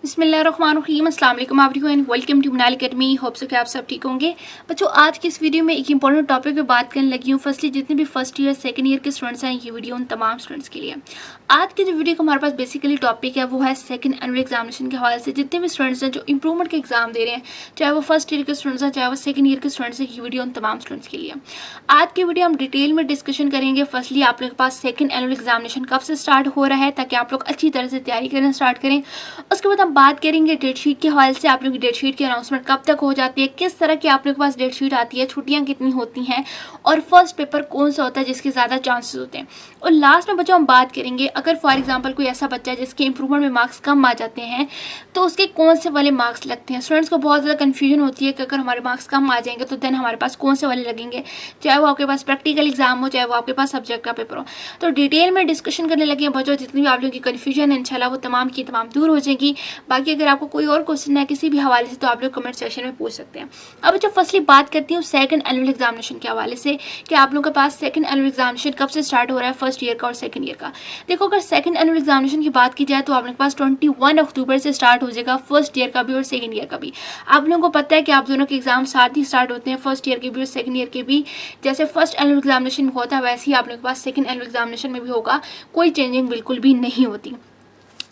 बिस्मिल्लाहिर्रहमानिर्रहीम, अस्सलाम वालेकुम एवरीवन, वेलकम टू मनाल अकेडमी। होप सो कि आप सब ठीक होंगे। बच्चों, आज की इस वीडियो में एक इंपॉर्टेंट टॉपिक पे बात करने लगी हूँ। फर्स्टली जितने भी फर्स्ट ईयर सेकंड ईयर के स्टूडेंट्स हैं, ये वीडियो उन तमाम स्टूडेंट्स के लिए। आज की जो वीडियो का हमारे पास बेसिकली टॉपिक है वो है सेकंड एनुअल एग्जामिनेशन के हवाले से जितने भी स्टूडेंट्स हैं जो इंप्रूवमेंट के एग्जाम दे रहे हैं, चाहे वो फर्स्ट ईयर के स्टूडेंट्स हैं चाहे वो सेकंड ईयर के स्टूडेंट्स हैं, ये वीडियो उन तमाम स्टूडेंट्स के लिए। आज की वीडियो हम डिटेल में डिस्कशन करेंगे। फर्स्टली आप लोगों के पास सेकंड एनुअल एग्जामिनेशन कब से स्टार्ट हो रहा है ताकि आप लोग अच्छी तरह से तैयारी करना स्टार्ट करें। उसके बाद हम बात करेंगे डेट शीट के हवाले से, आप लोगों की डेट शीट की अनाउंसमेंट कब तक हो जाती है, किस तरह की आप लोगों के पास डेट शीट आती है, छुट्टियां कितनी होती हैं और फर्स्ट पेपर कौन सा होता है जिसके ज़्यादा चांसेस होते हैं। और लास्ट में बच्चों हम बात करेंगे अगर फॉर एग्जांपल कोई ऐसा बच्चा है जिसके इंप्रूवमेंट में मार्क्स कम आ जाते हैं तो उसके कौन से वाले मार्क्स लगते हैं। स्टूडेंट्स को बहुत ज़्यादा कन्फ्यूजन होती है कि अगर हमारे मार्क्स कम आ जाएंगे तो देन हमारे पास कौन से वाले लगेंगे, चाहे वो आपके पास प्रैक्टिकल एग्जाम हो चाहे वो आपके पास सब्जेक्ट का पेपर हो। तो डिटेल में डिस्कशन करने लगे हैं बच्चों। जितनी भी आप लोगों की कन्फ्यूजन है इंशाल्लाह वो तमाम की तमाम दूर हो जाएगी। बाकी अगर आपको कोई और क्वेश्चन है किसी भी हवाले से तो आप लोग कमेंट सेक्शन में पूछ सकते हैं। अब जो फर्स्टली बात करती हूँ सेकंड एनुअल एग्जामिनेशन के हवाले से कि आप लोगों के पास सेकंड एनुअल एग्जामिनेशन कब से स्टार्ट हो रहा है, फर्स्ट ईयर का और सेकंड ईयर का। देखो, अगर सेकंड एनुअल एग्जामिनेशन की बात की जाए तो आप लोगों के पास 21 अक्टूबर से स्टार्ट हो जाएगा, फर्स्ट ईयर का भी और सेकंड ईयर का भी। आप लोगों को पता है कि आप दोनों के एग्जाम साथ ही स्टार्ट होते हैं, फर्स्ट ईयर के भी और सेकंड ईयर के भी। जैसे फर्स्ट एनुअल एग्जामिनेशन में होता है वैसे ही आप लोगों के पास सेकंड एनुअल एग्जामिनेशन में भी होगा, कोई चेंजिंग बिल्कुल भी नहीं होती।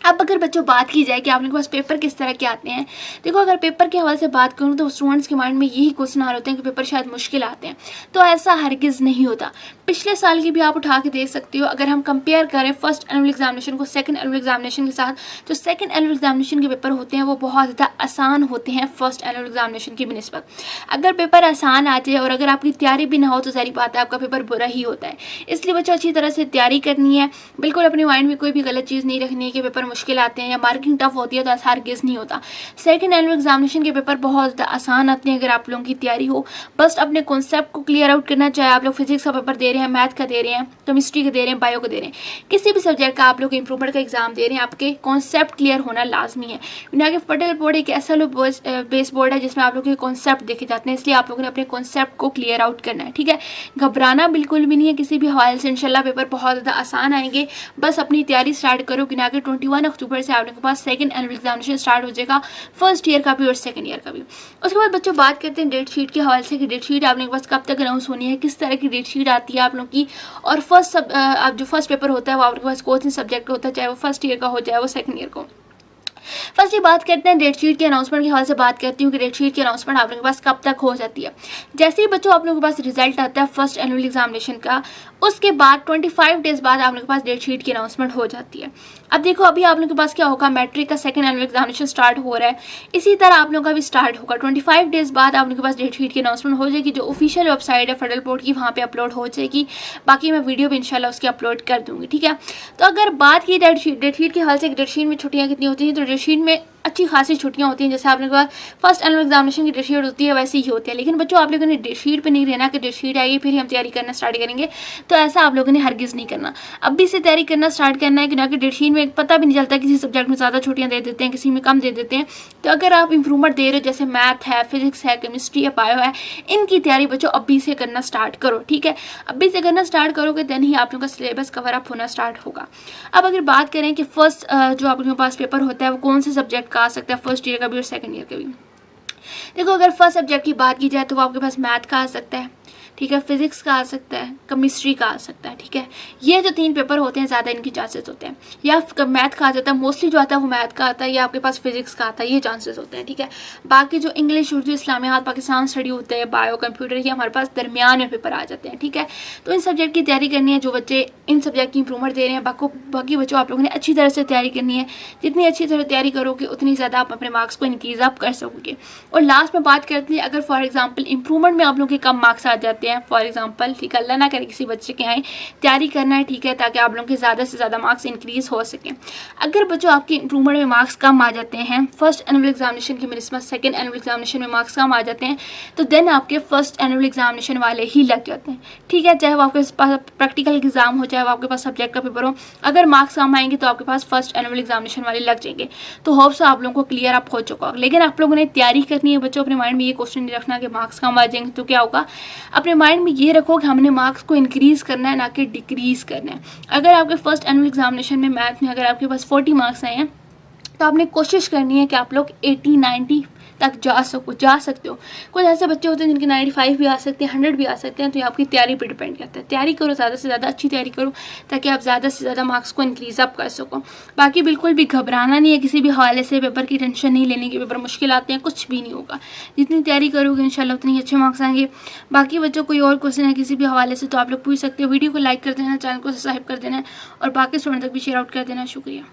अब अगर बच्चों बात की जाए कि आप लोगों के पास पेपर किस तरह के आते हैं, देखो अगर पेपर के हवाले से बात करूँ तो स्टूडेंट्स के माइंड में यही क्वेश्चन आ रहे होते हैं कि पेपर शायद मुश्किल आते हैं, तो ऐसा हरगिज़ नहीं होता। पिछले साल की भी आप उठा के देख सकते हो। अगर हम कंपेयर करें फर्स्ट एनुअल एग्जामिनेशन को सेकंड एनुअल एग्जामिनेशन के साथ, तो सेकंड एनुअल एग्जामिनेशन के पेपर होते हैं वो बहुत ज़्यादा आसान होते हैं फर्स्ट एनुअल एग्जामिनेशन की निस्बत। अगर पेपर आसान आ जाए और अगर आपकी तैयारी भी ना हो तो सारी बात है आपका पेपर बुरा ही होता है। इसलिए बच्चों अच्छी तरह से तैयारी करनी है, बिल्कुल अपने माइंड में कोई भी गलत चीज़ नहीं रखनी है कि पेपर मुश्किल आते हैं या मार्किंग टफ होती है, तो ऐसा हरगिज़ नहीं होता। सेकंड एनुअल एग्जामिनेशन के पेपर बहुत ज़्यादा आसान आते हैं अगर आप लोगों की तैयारी हो। बस अपने कॉन्सेप्ट को क्लियर आउट करना, चाहे आप लोग फिजिक्स का पेपर दे रहे हैं, मैथ का दे रहे हैं, केमिस्ट्री का दे रहे हैं, बायो का दे रहे हैं, किसी भी सब्जेक्ट का आप लोग इंप्रूवमेंट का एग्जाम दे रहे हैं, आपके कॉन्सेप्ट क्लियर होना लाजमी है। दुनिया के फर्टल बोर्ड एक ऐसा बेस बोर्ड है जिसमें आप लोगों के कॉन्सेप्ट देखे जाते हैं, इसलिए आप लोगों ने अपने कॉन्सेप्ट को क्लियर आउट करना है। ठीक है, घबराना बिल्कुल भी नहीं है किसी भी हवाले से। इंशाल्लाह पेपर बहुत ज़्यादा आसान आएंगे, बस अपनी तैयारी स्टार्ट करो कि ना कि 21 अक्टूबर से आप लोगों के पास सेकंड एनुअल एग्जामिनेशन स्टार्ट हो जाएगा, फर्स्ट ईयर का भी और सेकंड ईयर का भी। उसके बाद बच्चों बात करते हैं डेट शीट के हवाले से कि डेट शीट आप लोगों के पास कब तक अनाउंस होनी है, किस तरह की डेट शीट आती है आप लोगों की। और आप जो फर्स्ट पेपर होता है वो आपके पास कौन से सब्जेक्ट होता है, चाहे वो फर्स्ट ईयर का हो चाहे वो सेकंड ईयर को। फर्स्ट ये बात करते हैं डेट शीट के अनाउंसमेंट के हवाले से बात करती हूँ कि डेट शीट की अनाउंसमेंट आप लोगों के पास कब तक हो जाती है। जैसे ही बच्चों आप लोगों के पास रिजल्ट आता है फर्स्ट एनुअल एग्जामिनेशन का, उसके बाद 25 डेज बाद आप लोगों के पास डेट शीट की अनाउंसमेंट हो जाती है। अब देखो अभी आप लोगों के पास क्या होगा, मैट्रिक का सेकंड एनुअल एग्जामिनेशन स्टार्ट हो रहा है, इसी तरह आप लोगों का भी स्टार्ट होगा। 25 डेज बाद आप लोगों के पास डेट शीट की अनाउंसमेंट हो जाएगी, जो ऑफिशियल वेबसाइट है फेडरल बोर्ड की, वहाँ पे अपलोड हो जाएगी। बाकी मैं वीडियो भी इंशाल्लाह उसकी अपलोड कर दूँगी। ठीक है, तो अगर बात की डेट शीट के हवाले से डेट शीट में छुट्टियाँ कितनी होती हैं, तो डेट शीट में अच्छी खासी छुट्टियां होती हैं। जैसे आप लोगों के पास फर्स्ट एनुअल एग्जामिनेशन की डेट शीट होती है वैसे ही होती है, लेकिन बच्चों आप लोगों ने डेट शीट पे नहीं रहना कि डेट शीट आएगी फिर हम तैयारी करना स्टार्ट करेंगे, तो ऐसा आप लोगों ने हरगिज़ नहीं करना। अभी से तैयारी करना स्टार्ट करना है कि ना कि डेट शीट में पता भी नहीं चलता, किसी सब्जेक्ट में ज़्यादा छुट्टियां दे देते हैं, किसी में कम दे देते हैं। तो अगर आप इंप्रूवमेंट दे रहे हो, जैसे मैथ है, फिजिक्स है, केमिस्ट्री है, बायो है, इनकी तैयारी बच्चों अभी से करना स्टार्ट करो। ठीक है, अभी से करना स्टार्ट करोगे देन ही आप लोगों का सिलेबस कवर अप होना स्टार्ट होगा। अब अगर बात करें कि फर्स्ट जो आप लोगों के पास पेपर होता है वो कौन से सब्जेक्ट का आ सकता है, फर्स्ट ईयर का भी और सेकंड ईयर का भी। देखो अगर फर्स्ट सब्जेक्ट की बात की जाए तो वो आपके पास मैथ का आ सकता है, ठीक है, फिजिक्स का आ सकता है, केमिस्ट्री का आ सकता है। ठीक है, ये जो 3 पेपर होते हैं ज़्यादा इनके चांसेस होते हैं, या मैथ का आ जाता है, मोस्टली जो आता है वो मैथ का आता है, या आपके पास फिजिक्स का आता है, ये चांसेस होते हैं। ठीक है, बाकी जो इंग्लिश, उर्दू, इस्लामियात, पाकिस्तान स्टडी होते हैं, बायो, कंप्यूटर, ये हमारे पास दरमियान में पेपर आ जाते हैं। ठीक है, तो इन सब्जेक्ट की तैयारी करनी है जो बच्चे इन सब्जेक्ट की इंप्रूवमेंट दे रहे हैं। बाकी बच्चों आप लोगों ने अच्छी तरह से तैयारी करनी है, जितनी अच्छी तरह तैयारी करोगे उतनी ज़्यादा आप अपने मार्क्स को इंक्रीज अप कर सकोगे। और लास्ट में बात करते हैं अगर फॉर एग्जाम्पल इंप्रूवमेंट में आप लोगों के कम मार्क्स आ जाते हैं, फॉर एग्जाम्पल, ठीक है, अल्लाह ना करे किसी बच्चे के आए, तैयारी करना है, ठीक है, ताकि आप लोगों के ज़्यादा से ज़्यादा मार्क्स इंक्रीज हो सकें। अगर बच्चों आपके इंप्रूवमेंट में मार्क्स कम आ जाते हैं फर्स्ट एनुअल एग्जामिनेशन की निस्बत सेकंड एनुअल एग्जामिनेशन में मार्क्स कम आ जाते हैं, तो देन आपके फर्स्ट एनुअल एग्जामिनेशन वाले ही लग जाते हैं। ठीक है, चाहे वो आपके पास प्रैक्टिकल एग्जाम हो चाहे वो आपके पास सब्जेक्ट का पेपर हो, अगर मार्क्स कम आएंगे तो आपके पास फर्स्ट एनुअल एग्जामिनेशन वाले लग जाएंगे। तो होप्स आप लोगों को क्लियर अप हो चुका होगा। लेकिन आप लोगों ने तैयारी करनी है बच्चों, अपने माइंड में ये क्वेश्चन नहीं रखना कि मार्क्स कम आ जाएंगे तो क्या होगा। अपने माइंड में ये रखो कि हमने मार्क्स को इंक्रीज करना है ना कि डिक्रीज करना है। अगर आपके फर्स्ट एनुअल एग्जामिनेशन में मैथ में अगर आपके पास 40 मार्क्स आए हैं तो आपने कोशिश करनी है कि आप लोग 80-90 तक जा सकते हो। कुछ ऐसे बच्चे होते हैं जिनके 95 भी आ सकते हैं, 100 भी आ सकते हैं, तो ये आपकी तैयारी पर डिपेंड करता है। तैयारी करो, ज़्यादा से ज़्यादा अच्छी तैयारी करो ताकि आप ज़्यादा से ज़्यादा मार्क्स को इंक्रीज़ अप कर सको। बाकी बिल्कुल भी घबराना नहीं है किसी भी हवाले से, पेपर की टेंशन नहीं लेने की, पेपर मुश्किल आते हैं, कुछ भी नहीं होगा। जितनी तैयारी करोगे इंशाल्लाह उतनी अच्छे मार्क्स आएंगे। बाकी बच्चों कोई और क्वेश्चन है किसी भी हवाले से तो आप लोग पूछ सकते हो। वीडियो को लाइक कर देना, चैनल को सब्सक्राइब कर देना और बाकी स्टूडेंट तक भी शेयर आउट कर देना। शुक्रिया।